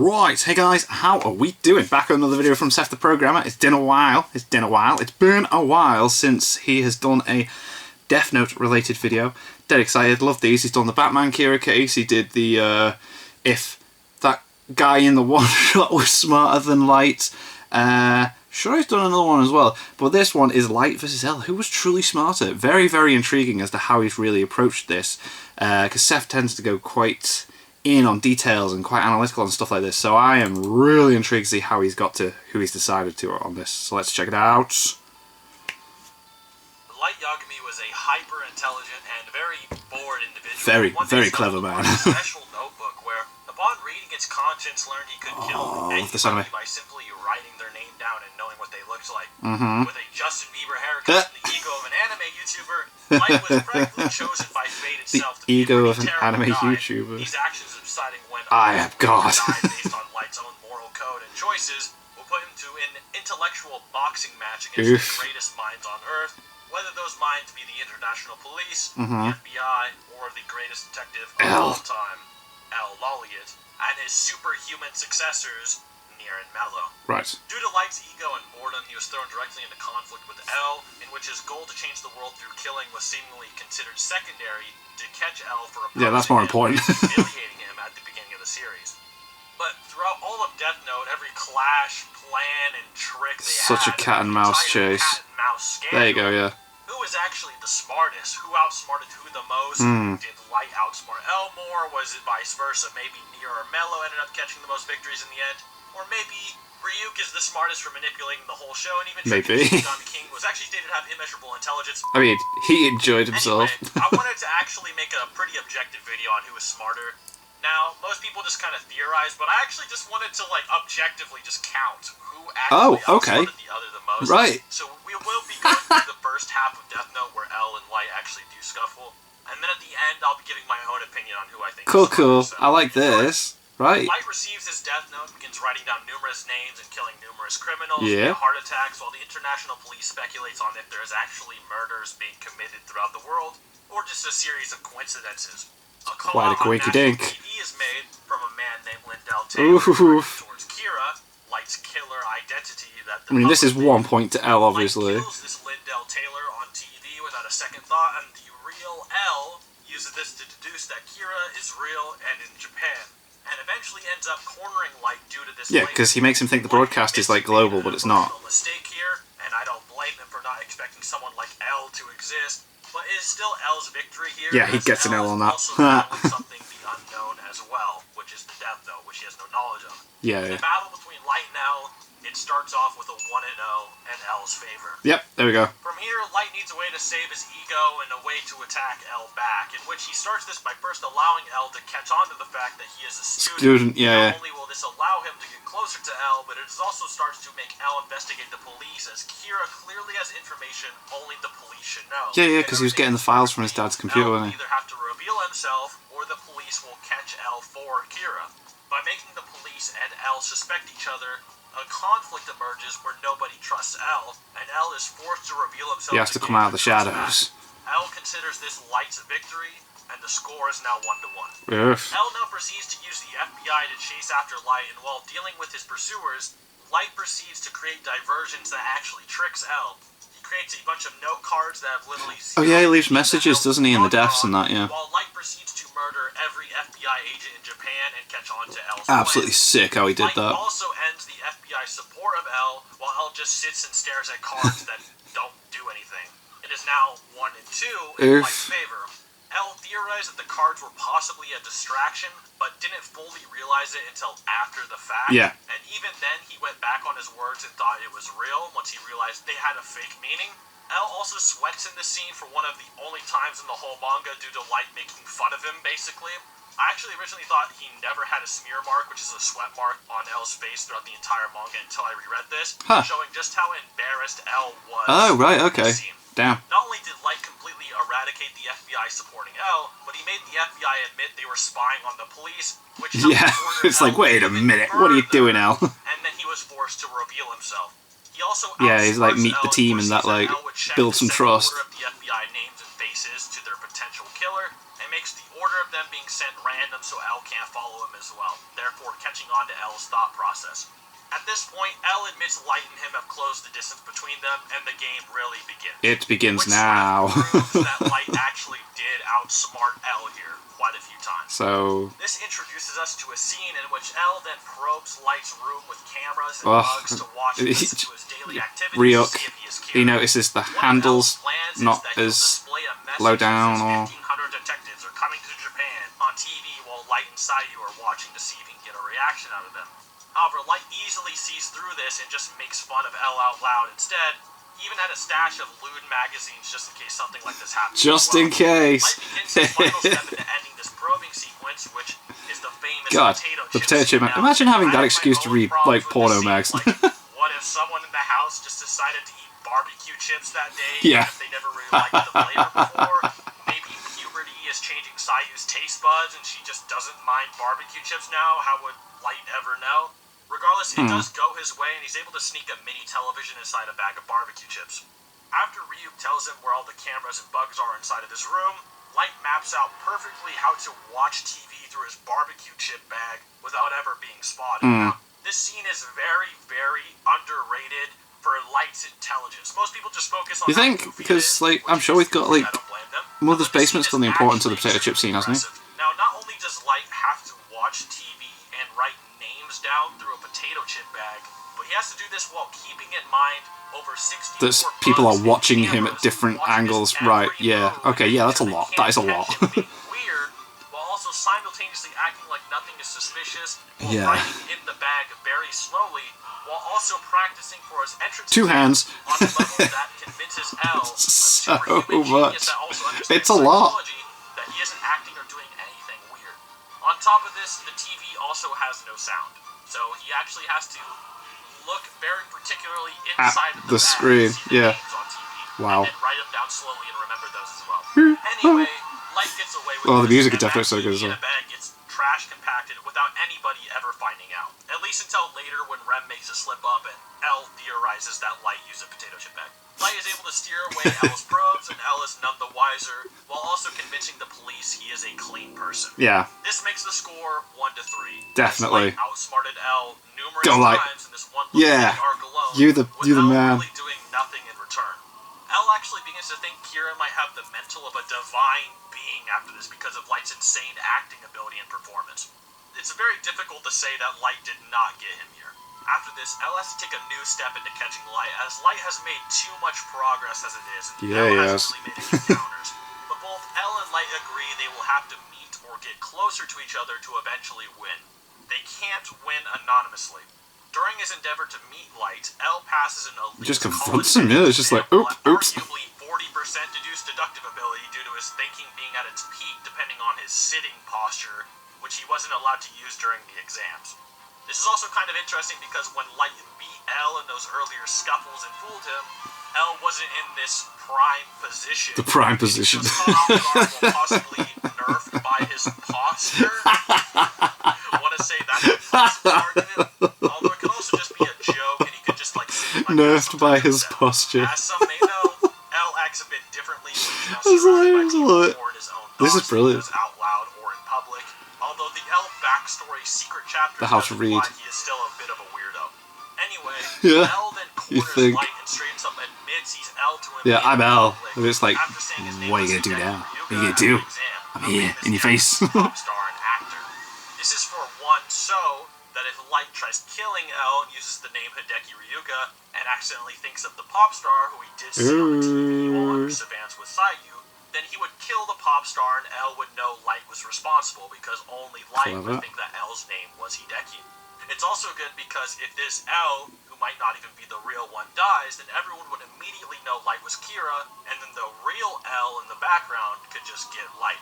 Right, hey guys, how are we doing? Back with another video from Seth the Programmer. It's been a while. It's been a while since he has done a Death Note related video. Dead excited, love these. He's done the Batman Kira case, he did the if that guy in the one shot was smarter than Light. Sure, he's done another one as well, but this one is Light versus L. Who was truly smarter? Very, very intriguing as to how he's really approached this, because Seth tends to go quite in on details and quite analytical and stuff like this, so I am really intrigued to see how he's got to, who he's decided to on this. So let's check it out. Light Yagami was a hyper-intelligent and very bored individual. Very clever man. A special notebook where, upon reading its contents, learned he could kill anybody by simply writing their name down and knowing what they looked like. With a Justin Bieber haircut and the ego of an anime YouTuber, Light was practically chosen by fate itself to be a pretty terrible guy. These actions of deciding when I am God. based on Light's own moral code and choices will put him to an intellectual boxing match against the greatest minds on Earth, whether those minds be the international police, the FBI, or the greatest detective of all time, L. Lolliot, and his superhuman successors, Nier and Mello. Right. Due to Light's ego and boredom, he was thrown directly into conflict with L, in which his goal to change the world through killing was seemingly considered secondary to catch L for that's more important. humiliating him at the beginning of the series. But throughout all of Death Note, every clash, plan, and trick they had, such a cat and mouse chase. Cat and mouse scandal. There you go, yeah. Who was actually the smartest? Who outsmarted who the most? Did Light outsmart L more? Was it vice versa? Maybe Nier or Mello ended up catching the most victories in the end? Or maybe Ryuk is the smartest for manipulating the whole show, and even Don King was actually stated to have immeasurable intelligence. I mean, he enjoyed himself. Anyway, I wanted to actually make a pretty objective video on who was smarter. Now, most people just kind of theorize, but I actually just wanted to, like, objectively just count who actually outsmarted the other the most. Right. So we will be going through the first half of Death Note where L and Light actually do scuffle, and then at the end I'll be giving my own opinion on who I think is Cool. So I like this. Right. Light receives his Death Note, begins writing down numerous names and killing numerous criminals, heart attacks, while the international police speculates on if there's actually murders being committed throughout the world, or just a series of coincidences. Quite a quinky dink. TV is made from a man named Lindell Taylor towards Kira, Light's killer identity. That I mean, this is 1 point to L, obviously. Light kills this Lindell Taylor on TV without a second thought, and the real L uses this to deduce that Kira is real and in Japan, and eventually ends up cornering Light due to this. Yeah, because he makes him think the broadcast is like global, but it's not. Mistake here, and I don't blame him for not expecting someone like L to exist. But it is still L's victory here. Yeah, he gets an L on that. Also battling something the unknown as well, which is the Death Note, which he has no knowledge of. Yeah. The battle between Light and L, it starts off with a 1-0 in L's favor. Yep, there we go. From here, Light needs a way to save his ego and a way to attack L back, in which he starts this by first allowing L to catch on to the fact that he is a student. Not only will this allow him to get closer to L, but it also starts to make L investigate the police, as Kira clearly has information only the police should know. Yeah, because he was getting the files from his dad's computer, L will wasn't he? either have to reveal himself, or the police will catch L for Kira. By making the police and L suspect each other, a conflict emerges where nobody trusts L, and L is forced to reveal himself. He has to come out of the shadows. L considers this Light's victory, and the score is now 1-1. Yes. L now proceeds to use the FBI to chase after Light, and while dealing with his pursuers, Light proceeds to create diversions that actually tricks L. He creates a bunch of note cards that have literally... he leaves messages, doesn't he, in the deaths and that, yeah. While Light proceeds to murder every FBI agent in Japan and catch on to L's Absolutely sick how he did Light that. also ends the FBI support of L, while L just sits and stares at cards that don't do anything. It is now 1-2 in Light's favor. L theorized that the cards were possibly a distraction, but didn't fully realize it until after the fact. Yeah. And even then, he went back on his words and thought it was real once he realized they had a fake meaning. L also sweats in this scene for one of the only times in the whole manga due to Light making fun of him, basically. I actually originally thought he never had a smear mark, which is a sweat mark on L's face throughout the entire manga until I reread this, showing just how embarrassed L was. Oh, right, okay. Damn. Not only did Light completely eradicate the FBI supporting L, but he made the FBI admit they were spying on the police, which it's like, wait a minute, what are you doing, L? And then he was forced to reveal himself. He also he's like, meet the team and that, like, build some trust. Order of the FBI names and faces to their potential killer, and makes the Order of the them being sent random so L can't follow him as well, therefore catching on to L's thought process. At this point, L admits Light and him have closed the distance between them, and the game really begins. It begins which now. Sort of proves that Light actually did outsmart L here quite a few times. So this introduces us to a scene in which L then probes Light's room with cameras and bugs to watch and listen to his daily activities to see if he is he cured. notices the handles not as low down or... 1,500 detectives are coming to Japan on TV while Light and Sayu are watching to see if he can get a reaction out of them. However, Light easily sees through this and just makes fun of L out loud instead. He even had a stash of lewd magazines just in case something like this happens. Just in case. Light begins his final step into ending this probing sequence, which is the famous God, the potato chip man. Imagine having that excuse to read, like, porno mags. Like, what if someone in the house just decided to eat barbecue chips that day? Yeah. If they never really liked the flavor before? Maybe puberty is changing Sayu's taste buds and she just doesn't mind barbecue chips now? How would Light ever know? Regardless, it does go his way, and he's able to sneak a mini television inside a bag of barbecue chips. After Ryuk tells him where all the cameras and bugs are inside of his room, Light maps out perfectly how to watch TV through his barbecue chip bag without ever being spotted. Now, this scene is very, very underrated for Light's intelligence. Most people just focus on You think? Because, like, I'm sure we've got, like, Mother's Basement's done the importance of the potato chip scene, hasn't he? Now, not only does Light have to watch TV and write names down through a potato chip bag, but he has to do this while keeping in mind over 60 That people are watching him at different angles. Right, yeah. Okay, yeah, that's a lot. That is a lot. Weird, while also simultaneously acting like nothing is suspicious, while Yeah. writing in the bag very slowly, while also practicing for his entrance Two hands. on a level that convinces L, a So superhuman much. genius that also understands It's a lot. psychology, that he isn't acting or doing anything weird. On top of this, the TV also has no sound, so he actually has to look very particularly inside of the bag screen, to see the yeah. names on TV, Wow. and then write them down slowly and remember those as well. Anyway, Light gets away with Oh, the this, music is and definitely that so good as TV in well. a bag gets trash compacted without anybody ever finding out. At least until later when Rem makes a slip up and L theorizes that Light used a potato chip bag. Light is able to steer away L's probes, and L is none the wiser, while also convincing the police he is a clean person. Yeah, This makes the score 1-3. Definitely. Light outsmarted L numerous Go, Light. times in this one little Yeah. arc alone, You the with L man. really doing nothing in return. L actually begins to think Kira might have the mental of a divine being after this because of Light's insane acting ability and performance. It's very difficult to say that Light did not get him here. After this, L has to take a new step into catching Light, as Light has made too much progress as it is, and Yeah, L he hasn't has. really made any counters. But both L and Light agree they will have to meet or get closer to each other to eventually win. They can't win anonymously. During his endeavor to meet Light, L passes an elite Just confronts college him, yeah, it's just like, exam, oops. arguably 40% deduced deductive ability due to his thinking being at its peak depending on his sitting posture, which he wasn't allowed to use during the exams. This is also kind of interesting because when Light beat L in those earlier scuffles and fooled him, L wasn't in this prime position. The prime position. He was caught off guard while possibly nerfed by his posture. Want to say that's a possible argument? Although it could also just be a joke and he could just like say it like Nerfed that by sometimes his himself. posture. As some may know, L acts a bit differently when he's not That's surrounded by hilarious, I people love it. or in his own This is thoughts, brilliant. either out loud or in public. Although the L backstory secret chapter The how to read. he is still a bit of a weirdo. Anyway, Yeah, L then you corners think. Light and straightens up admits he's L to him. Yeah, I'm L. public, And it's like, after saying his name what are was you gonna do Hideki now? Ryuga What are you gonna after do? the exam, I'm a here, famous in your face. pop star and actor. This is for one so that if Light tries killing L and uses the name Hideki Ryuga and accidentally thinks of the pop star who he did see on the TV while under surveillance with Sayu, then he would kill the pop star and L would know Light was responsible because only Light Clever. would think that L's name was Hideki. It's also good because if this L, who might not even be the real one, dies, then everyone would immediately know Light was Kira, and then the real L in the background could just get Light.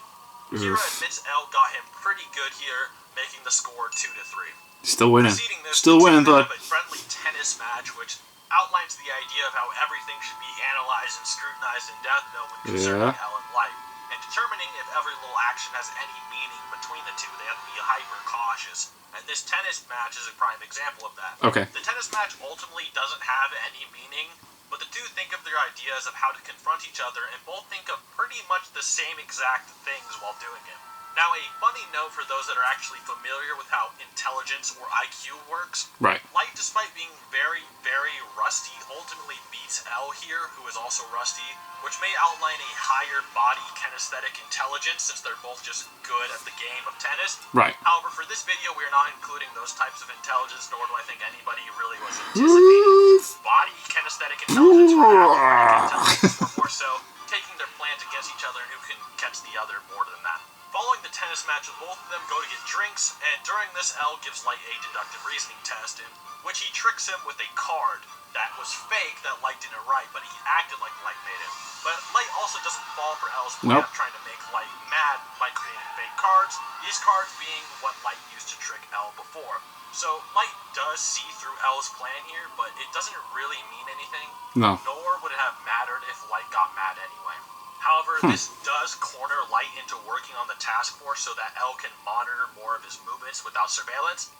Kira Oof. admits L got him pretty good here, making the score 2-3. Still winning. Preceding this, Still the two winning, men bud. have a friendly tennis match, which outlines the idea of how everything should be analyzed and scrutinized in Death Note when concerning L and Light. And determining if every little action has any meaning between the two, they have to be hyper cautious. And this tennis match is a prime example of that. Okay. The tennis match ultimately doesn't have any meaning, but the two think of their ideas of how to confront each other and both think of pretty much the same exact things while doing it. Now, a funny note for those that are actually familiar with how intelligence or IQ works. Right. Light, despite being very, very rusty, ultimately beats L here, who is also rusty, which may outline a higher body kinesthetic intelligence since they're both just good at the game of tennis. Right. However, for this video, we are not including those types of intelligence, nor do I think anybody really was anticipating body kinesthetic intelligence or athletic intelligence, or more so taking their plans against each other and who can catch the other more than that. Following the tennis match, both of them go to get drinks, and during this, L gives Light a deductive reasoning test in which he tricks him with a card that was fake that Light didn't write, but he acted like Light made it. But Light also doesn't fall for L's plan of trying to make Light mad by creating fake cards, these cards being what Light used to trick L before. So Light does see through L's plan here, but it doesn't really mean anything, nor would it have mattered if Light got mad anyway. However, this does corner Light into working on the task force so that L can monitor more of his movements without surveillance.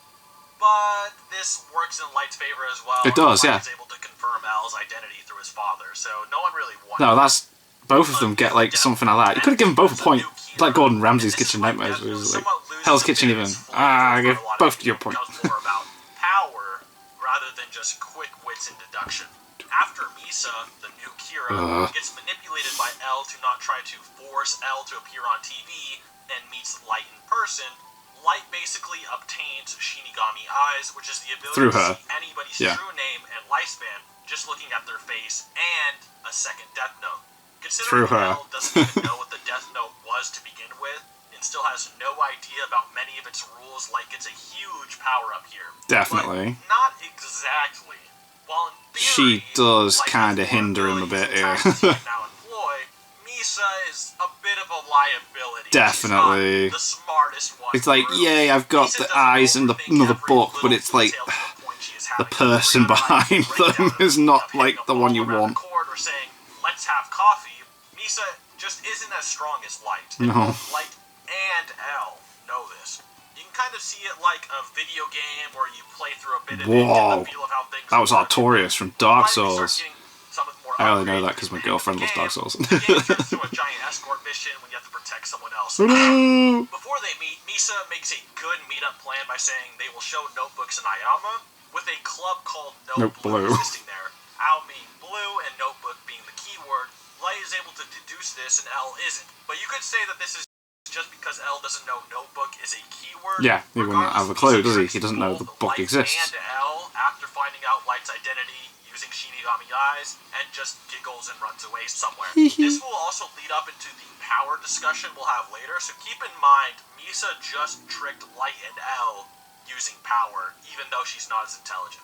But this works in Light's favor as well. It does, Light is able to confirm L's identity through his father, so no one really won. No, that's... Both of them get, like, something like that. You could have given both a point. It's like Gordon Ramsay's Kitchen Nightmares. It was like, Hell's Kitchen even. I give both your point. More about power rather than just quick wits and deduction. After Misa, the new Kira, gets manipulated by L to not try to force L to appear on TV and meets Light in person, Light basically obtains Shinigami Eyes, which is the ability to see anybody's true name and lifespan just looking at their face, and a second Death Note. Considering L doesn't even know what the Death Note was to begin with, and still has no idea about many of its rules, Light gets a huge power-up here. Definitely. But not exactly. While in She theory, does kind of hinder him a bit, yeah. now employ, Misa is a bit of a liability. Definitely. She's not the smartest one. It's like, yay, I've got the eyes and another book, but it's like the person behind them is not like the one you want. Or saying, let's have coffee. Misa just isn't as strong as Light. And both Light and L know this. You can kind of see it like a video game where you play through a bit of it, get the feel of how things that was Artorias from Dark Souls. I only know that because my girlfriend loves Dark Souls. The game turns to a giant escort mission when you have to protect someone else. Before they meet, Misa makes a good meetup plan by saying they will show notebooks in Ayama, with a club called Note Blue existing there. Al being blue and notebook being the keyword. Light is able to deduce this and L isn't. But you could say that this is just because L doesn't know notebook is a keyword. Yeah, he wouldn't have a clue, does he? He doesn't know the book exists. And L, after finding out Light's identity using Shinigami Eyes, and just giggles and runs away somewhere. This will also lead up into the power discussion we'll have later, so keep in mind, Misa just tricked Light and L using power, even though she's not as intelligent.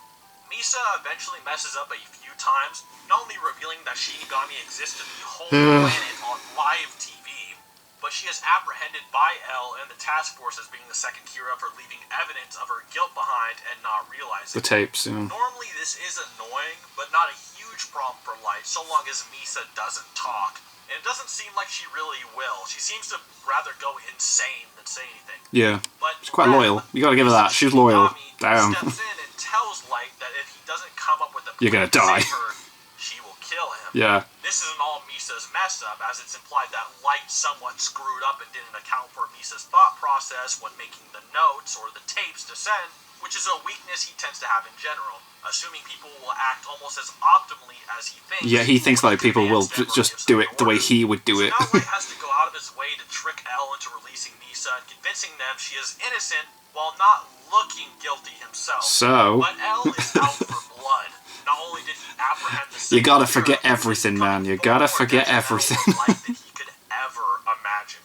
Misa eventually messes up a few times, not only revealing that Shinigami exists to the whole planet on live TV, but she is apprehended by L and the task force as being the second Kira for leaving evidence of her guilt behind and not realizing the tapes, yeah. Normally this is annoying, but not a huge problem for Light, so long as Misa doesn't talk. And it doesn't seem like she really will. She seems to rather go insane than say anything. Yeah, but she's quite loyal. You gotta give her that. She's loyal. Damn. Steps in and tells Light that if he doesn't come up with a you're gonna die. Her, she will kill him. Yeah. This isn't all Misa's mess up, as it's implied that Light somewhat screwed up and didn't account for Misa's thought process when making the notes or the tapes to send, which is a weakness he tends to have in general, assuming people will act almost as optimally as he thinks. Yeah, he thinks like people will just do it the way he would do it. So now Light has to go out of his way to trick L into releasing Misa and convincing them she is innocent while not looking guilty himself. So... But L is out for blood. Not only did he apprehend the you gotta forget everything, man. You gotta forget everything. Life that he could ever imagine.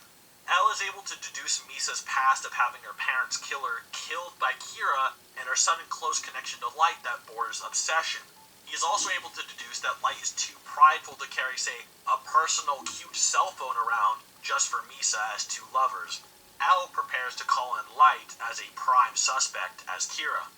L is able to deduce Misa's past of having her parents kill her killed by Kira and her sudden close connection to Light that borders obsession. He is also able to deduce that Light is too prideful to carry, say, a personal cute cell phone around just for Misa as two lovers. L prepares to call in Light as a prime suspect as Kira.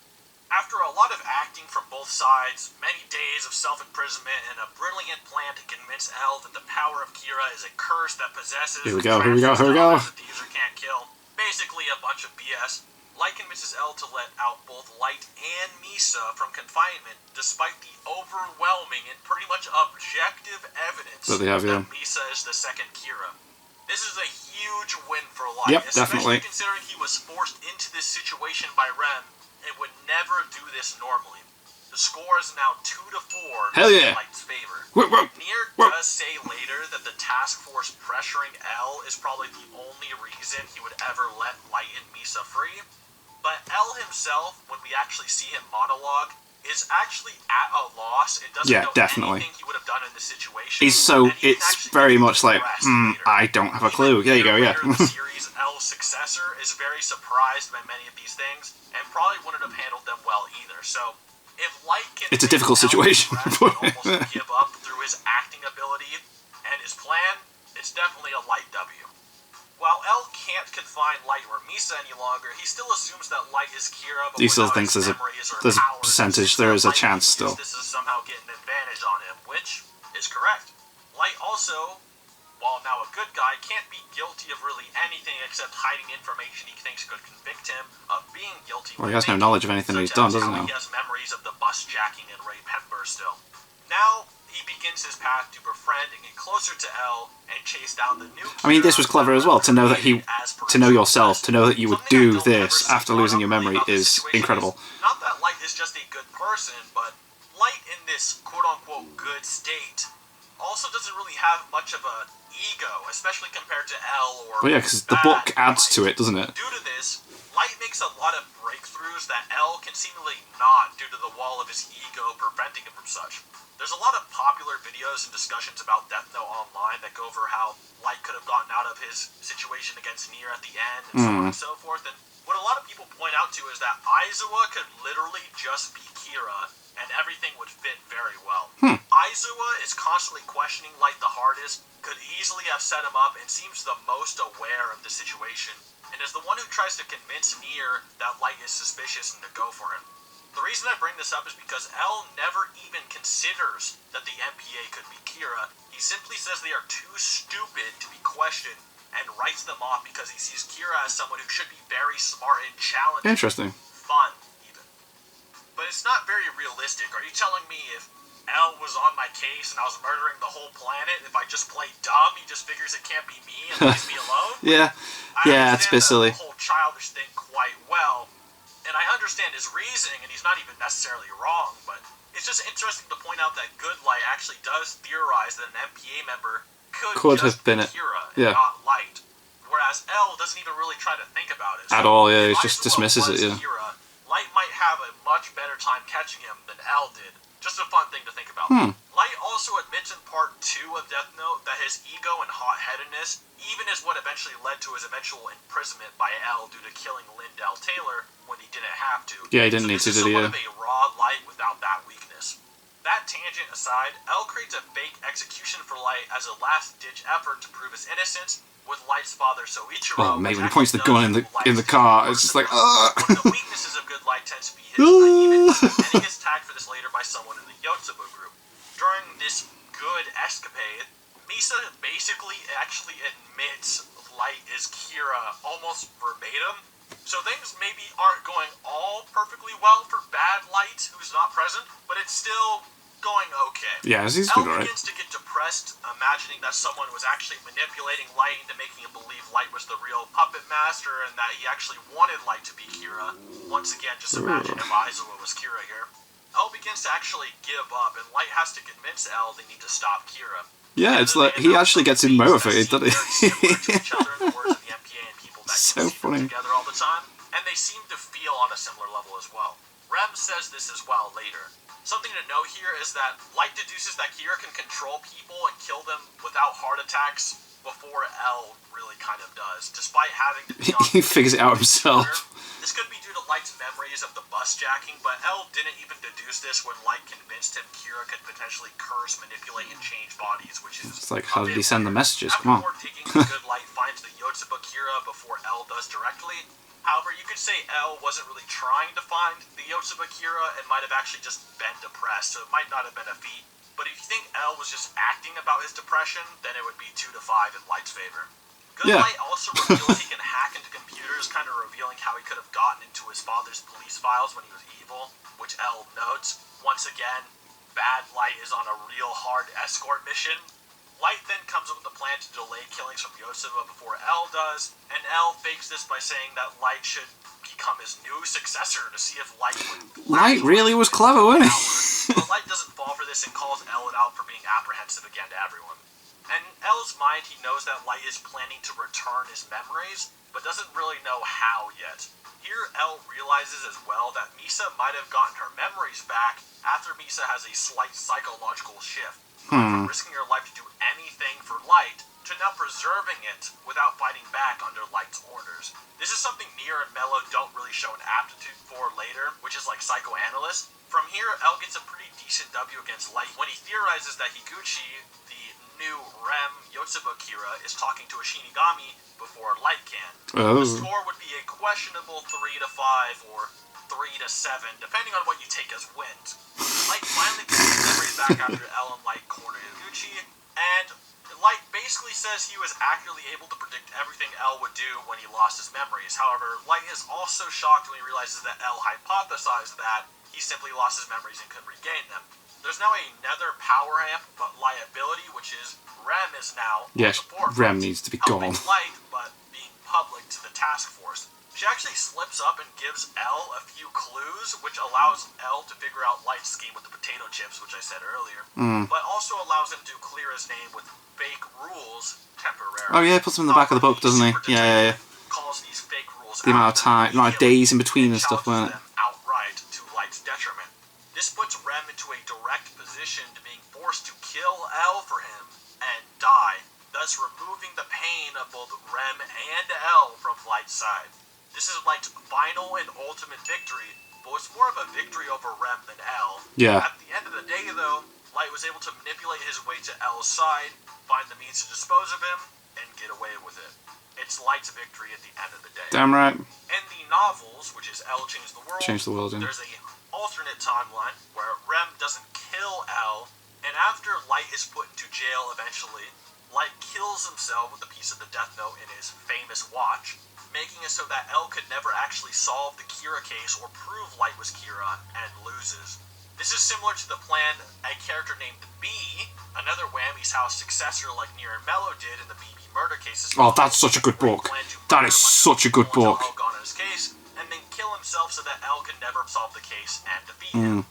After a lot of acting from both sides, many days of self-imprisonment, and a brilliant plan to convince L that the power of Kira is a curse that possesses... Here we go. The user can't kill. Basically a bunch of BS. Light convinces L to let out both Light and Misa from confinement, despite the overwhelming and pretty much objective evidence that Misa is the second Kira. This is a huge win for Light, Yep, especially definitely. considering he was forced into this situation by Rem and would never do this normally. The score is now 2-4 Hell yeah. in Light's favor. Whoa, whoa, Nier whoa. does say later that the task force pressuring L is probably the only reason he would ever let Light and Misa free, but L himself, when we actually see him monologue, is actually at a loss and doesn't know definitely. anything he would have done in this situation. It's very much like, I don't have a clue. There you go, yeah. The series L's successor is very surprised by many of these things and probably wouldn't have handled them well either. So, if Light can It's a difficult situation. almost give up through his acting ability and his plan, it's definitely a Light W. While L can't confine Light or Misa any longer, he still assumes that Light is Kira, but He still without thinks his there's a memories or powers, percentage, he there thinks is a that chance Light still. This is somehow getting an advantage on him, which is correct. Light also, while now a good guy, can't be guilty of really anything except hiding information he thinks could convict him of being guilty. Well, he has no knowledge of anything he's done, doesn't he? He has memories of the bus jacking and rape Hepburn still. Now, he begins his path to befriend and get closer to L and chase down the new Kira. I mean, this was clever as well, to know that to know yourself, to know that you would do this after losing your memory is incredible. Not that Light is just a good person, but Light in this quote-unquote good state also doesn't really have much of an ego, especially compared to L or Well, yeah, because the book adds to it, doesn't it? Due to this, Light makes a lot of breakthroughs that L can seemingly not due to the wall of his ego preventing him from such. There's a lot of popular videos and discussions about Death Note online that go over how Light could have gotten out of his situation against Nier at the end and so on and so forth. And what a lot of people point out to is that Aizawa could literally just be Kira and everything would fit very well. Aizawa is constantly questioning Light the hardest, could easily have set him up, and seems the most aware of the situation, and is the one who tries to convince Nier that Light is suspicious and to go for him. The reason I bring this up is because L never even considers that the MPA could be Kira. He simply says they are too stupid to be questioned and writes them off because he sees Kira as someone who should be very smart and challenging. Interesting. Fun, even. But it's not very realistic. Are you telling me if L was on my case and I was murdering the whole planet, if I just play dumb, he just figures it can't be me and leaves me alone? Yeah, it's a bit silly. The whole childish thing quite well. And I understand his reasoning, and he's not even necessarily wrong, but it's just interesting to point out that Good Light actually does theorize that an MPA member could just have been be it. Kira and not Light. Whereas L doesn't even really try to think about it. At all, yeah, he just dismisses it, yeah. Kira, Light might have a much better time catching him than L did. Just a fun thing to think about. Light also admits in part 2 of Death Note that his ego and hot-headedness even is what eventually led to his eventual imprisonment by L due to killing Lindell Taylor when he didn't have to. Yeah, he didn't need to, This did he? is somewhat of a raw Light without that weakness. That tangent aside, L creates a fake execution for Light as a last-ditch effort to prove his innocence with Light's father Soichiro. Oh, mate, when he points the gun in the car, it's just like, One of the weaknesses of Good Light tends to be his naivety, and he gets tagged for this later by someone in the Yotsuba group. During this good escapade, Misa basically actually admits Light is Kira almost verbatim. So things maybe aren't going all perfectly well for bad Light, who's not present, but it's still going okay. Yeah, he's L good, right? begins to get depressed, imagining that someone was actually manipulating Light into making him believe Light was the real puppet master and that he actually wanted Light to be Kira. Once again, just imagine if Aizawa was Kira here. L begins to actually give up, and Light has to convince L they need to stop Kira. Yeah, it's like he actually gets him motivated, doesn't he? So funny. Together all the time, and they seem to feel on a similar level as well. Rem says this as well later. Something to note here is that Light deduces that Kira can control people and kill them without heart attacks before L really kind of does, despite having to be on He figures it out himself. This could be due to Light's memories of the bus jacking, but L didn't even deduce this when Light convinced him Kira could potentially curse, manipulate, and change bodies, which is... It's like, how did he send the messages? Come on. After more digging, Good Light finds the Yotsuba Kira before L does directly. However, you could say L wasn't really trying to find the Yotsuba Kira and might have actually just been depressed, so it might not have been a feat. But if you think L was just acting about his depression, then it would be 2-5 in Light's favor. Good Light also reveals he can hack into computers, kind of revealing how he could have gotten into his father's police files when he was evil, which L notes. Once again, bad Light is on a real hard escort mission. Light then comes up with a plan to delay killings from Yotsuba before L does, and L fakes this by saying that Light should become his new successor to see if Light would... Light really was clever, wasn't he? But Light doesn't fall for this and calls L out for being apprehensive again to everyone. And in L's mind, he knows that Light is planning to return his memories, but doesn't really know how yet. Here, L realizes as well that Misa might have gotten her memories back after Misa has a slight psychological shift. From risking her life to do anything for Light, to now preserving it without fighting back under Light's orders. This is something Nier and Mello don't really show an aptitude for later, which is like psychoanalyst. From here, L gets a pretty decent W against Light when he theorizes that Higuchi, the new Rem Yotsuba Kira, is talking to a Shinigami before Light can. Oh. The score would be a questionable 3-5 or 3-7, depending on what you take as wins. Light finally gets his memories back after L and Light corner Higuchi, and Light basically says he was accurately able to predict everything L would do when he lost his memories. However, Light is also shocked when he realizes that L hypothesized that he simply lost his memories and could regain them. There's now another power amp, but liability, which is Rem is now Yes, on the forefront, Rem needs to be helping gone. Light, but being public to the task force. She actually slips up and gives L a few clues, which allows L to figure out Light's scheme with the potato chips, which I said earlier, but also allows him to clear his name with fake rules temporarily. Oh yeah, he puts them in the back of the book, doesn't he? Yeah. Calls these fake rules The amount of time, amount of days in between and stuff, challenges weren't it? them outright to Light's detriment. This puts Rem into a direct position to being forced to kill L for him and die, thus removing the pain of both Rem and L from Light's side. This is Light's final and ultimate victory, but it's more of a victory over Rem than L. Yeah. At the end of the day, though, Light was able to manipulate his way to L's side, find the means to dispose of him, and get away with it. It's Light's victory at the end of the day. Damn right. In the novels, which is L Changed the World, Changed the World, yeah. there's a alternate timeline where Rem doesn't kill L, and after Light is put into jail eventually, Light kills himself with a piece of the Death Note in his famous watch, making it so that L could never actually solve the Kira case or prove Light was Kira, and loses. This is similar to the plan a character named B, another Whammy's House successor like Nier and Mello did in the BB murder cases. Oh, that's such a good book. That is such a good book. L got on his case, and then kill himself so that L could never solve the case and defeat him.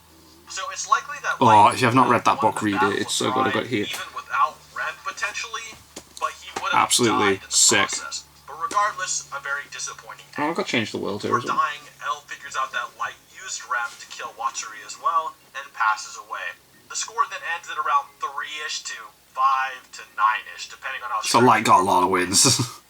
So it's likely that Light if you have not read that won book, the read battle it. It's of so good. I got Pride, it here. even without Rem potentially, but he would have Absolutely died in the sick. process. But regardless, a very disappointing Oh, end. I got Change the World here Before as well. dying, L figures out that Light used Rem to kill Watsuri as well, and passes away. The score then ends at around 3-ish to 5 to 9-ish, depending on how So Light got a lot of wins.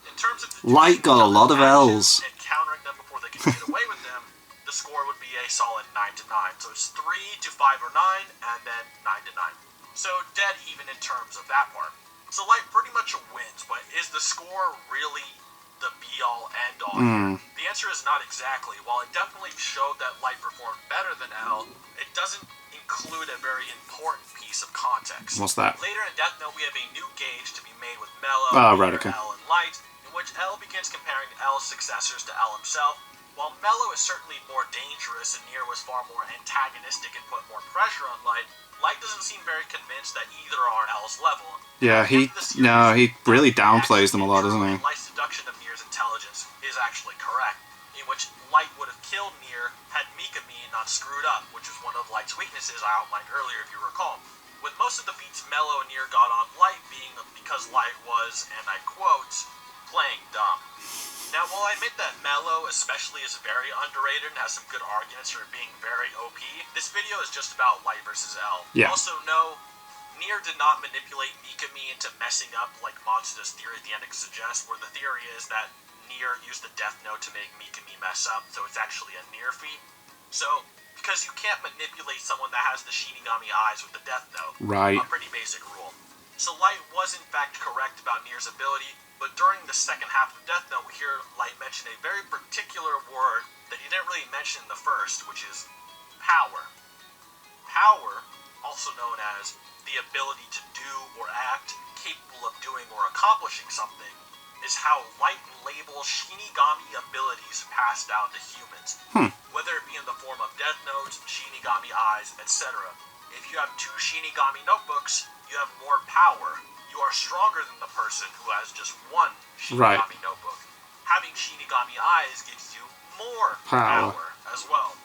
In terms of Light got a lot of L's. and countering them before they can get away with them, the score would be a solid 9 to 9. So it's 3 to 5 or 9, and then 9 to 9. So dead even in terms of that part. So Light pretty much wins, but is the score really the be-all, end-all here? The answer is not exactly. While it definitely showed that Light performed better than L, it doesn't include a very important piece of context. What's that? Later in Death Note, we have a new gauge to be made with Mello, Oh, right, okay. L, and Light, in which L begins comparing L's successors to L himself. While Mello is certainly more dangerous and Nier was far more antagonistic and put more pressure on Light, Light doesn't seem very convinced that either are on L's level. Yeah, he really downplays them a lot, doesn't he? Light's deduction of Nier's intelligence is actually correct, in which Light would have killed Nier had Mikami not screwed up, which was one of Light's weaknesses I outlined earlier if you recall. With most of the beats Mello and Nier got on Light being because Light was, and I quote, playing dumb. Now, while I admit that Mello especially is very underrated and has some good arguments for being very OP, this video is just about Light versus L. Yeah. Also, no, Nier did not manipulate Mikami into messing up like Matsuda's theory at the end suggests, where the theory is that Nier used the Death Note to make Mikami mess up, so it's actually a Nier feat. So, because you can't manipulate someone that has the Shinigami eyes with the Death Note. Right. A pretty basic rule. So Light was in fact correct about Nier's ability, but during the second half of Death Note, we hear Light mention a very particular word that he didn't really mention in the first, which is power. Power, also known as the ability to do or act, capable of doing or accomplishing something, is how Light labels Shinigami abilities passed down to humans, whether it be in the form of Death Notes, Shinigami eyes, etc. If you have 2 Shinigami notebooks, you have more power. You you are stronger than the person who has just one Right. Shinigami notebook. Having Shinigami eyes gives you more power as well.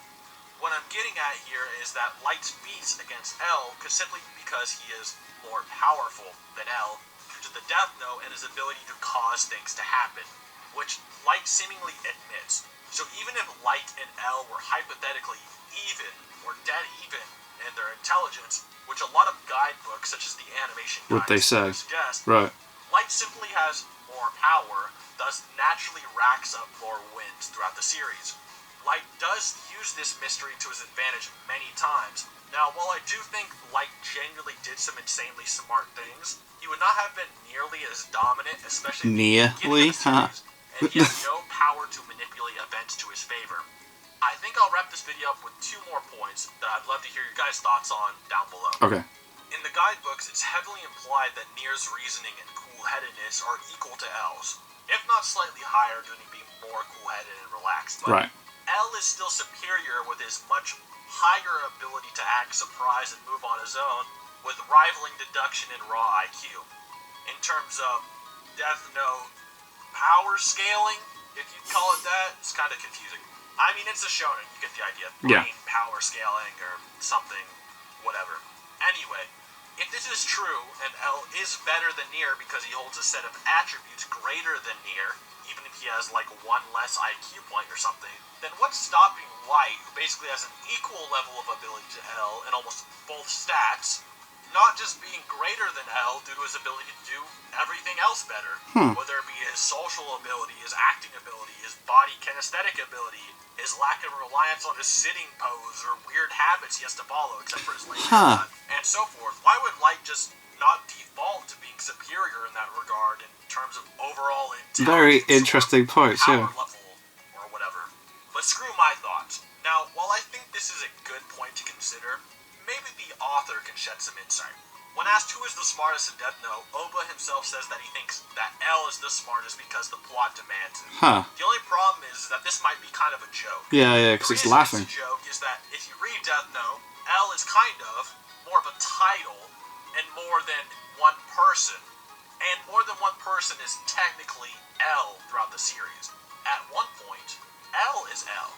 What I'm getting at here is that Light's beats against L could simply be because he is more powerful than L due to the Death Note and his ability to cause things to happen, which Light seemingly admits. So even if Light and L were hypothetically even or dead even in their intelligence, which a lot of guidebooks such as the animation What they say. suggest, Right. Light simply has more power, thus naturally racks up more wins throughout the series. Light does use this mystery to his advantage many times. Now, while I do think Light genuinely did some insanely smart things, he would not have been nearly as dominant, especially at the beginning of the series, and he has no power to manipulate events to his favor. I think I'll wrap this video up with 2 more points that I'd love to hear your guys' thoughts on down below. Okay. In the guidebooks, it's heavily implied that Nier's reasoning and cool-headedness are equal to L's, if not slightly higher due to him being more cool-headed and relaxed. But Right. L is still superior with his much higher ability to act surprised and move on his own, with rivaling deduction and raw IQ. In terms of Death Note power scaling, if you'd call it that, it's kind of confusing. I mean, it's a shonen, you get the idea. Yeah. Brain power scaling or something, whatever. Anyway, if this is true, and L is better than Nier because he holds a set of attributes greater than Nier, even if he has like 1 less IQ point or something, then what's stopping Light, who basically has an equal level of ability to L in almost both stats, not just being greater than L due to his ability to do everything else better, whether it be his social ability, his acting ability, his body kinesthetic ability, his lack of reliance on his sitting pose, or weird habits he has to follow except for his laser and so forth. Why would Light just not default to being superior in that regard in terms of overall intelligence? Very interesting points, power yeah. level or whatever. But screw my thoughts. Now, while I think this is a good point to consider, maybe the author can shed some insight. When asked who is the smartest in Death Note, Oba himself says that he thinks that L is the smartest because the plot demands it. The only problem is that this might be kind of a joke. Yeah, because it's laughing. The joke is that if you read Death Note, L is kind of more of a title and more than one person. And more than one person is technically L throughout the series. At one point, L is L.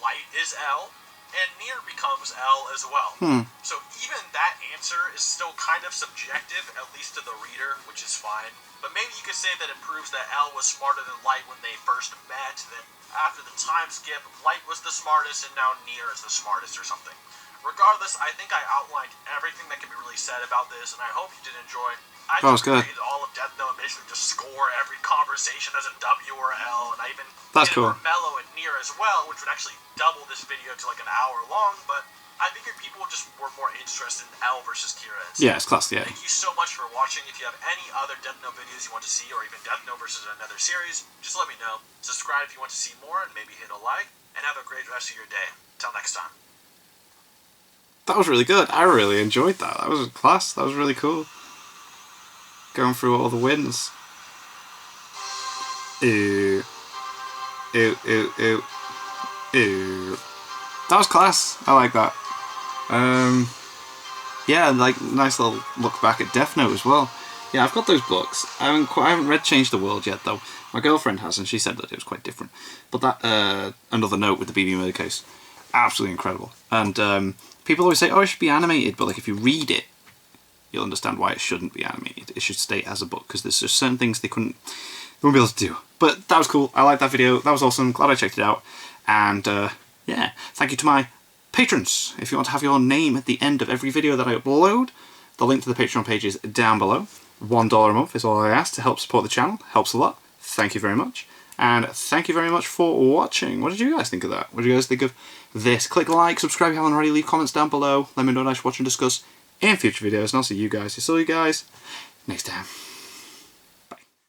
Light is L. And Nier becomes L as well. So even that answer is still kind of subjective, at least to the reader, which is fine. But maybe you could say that it proves that L was smarter than Light when they first met, then after the time skip, Light was the smartest and now Nier is the smartest or something. Regardless, I think I outlined everything that can be really said about this, and I hope you did enjoy. I just created all of Death Note and basically just score every conversation as a W or L, and I even That's did cool. Mellow and Nier as well, which would actually double this video to like an hour long, but I figured people just were more interested in L versus Kira. Yeah, it's class, yeah. Thank you so much for watching. If you have any other Death Note videos you want to see, or even Death Note versus another series, just let me know. Subscribe if you want to see more, and maybe hit a like, and have a great rest of your day. Till next time. That was really good. I really enjoyed that. That was class. That was really cool. Going through all the wins. Ew. Ew, ew, ew. Ew. That was class. I like that. Yeah, like nice little look back at Death Note as well. Yeah, I've got those books. I haven't read Change the World yet though. My girlfriend has, and she said that it was quite different. But that Another Note with the BB murder case, absolutely incredible. And people always say, "Oh, it should be animated," but like if you read it, you'll understand why it shouldn't be animated. It should stay as a book because there's just certain things they won't be able to do. But that was cool. I liked that video. That was awesome. Glad I checked it out. And yeah, thank you to my patrons. If you want to have your name at the end of every video that I upload, the link to the Patreon page is down below. $1 a month is all I ask to help support the channel. Helps a lot. Thank you very much. And thank you very much for watching. What did you guys think of that? What did you guys think of this? Click like, subscribe if you haven't already, leave comments down below. Let me know what I should watch and discuss in future videos. And I'll see you guys next time.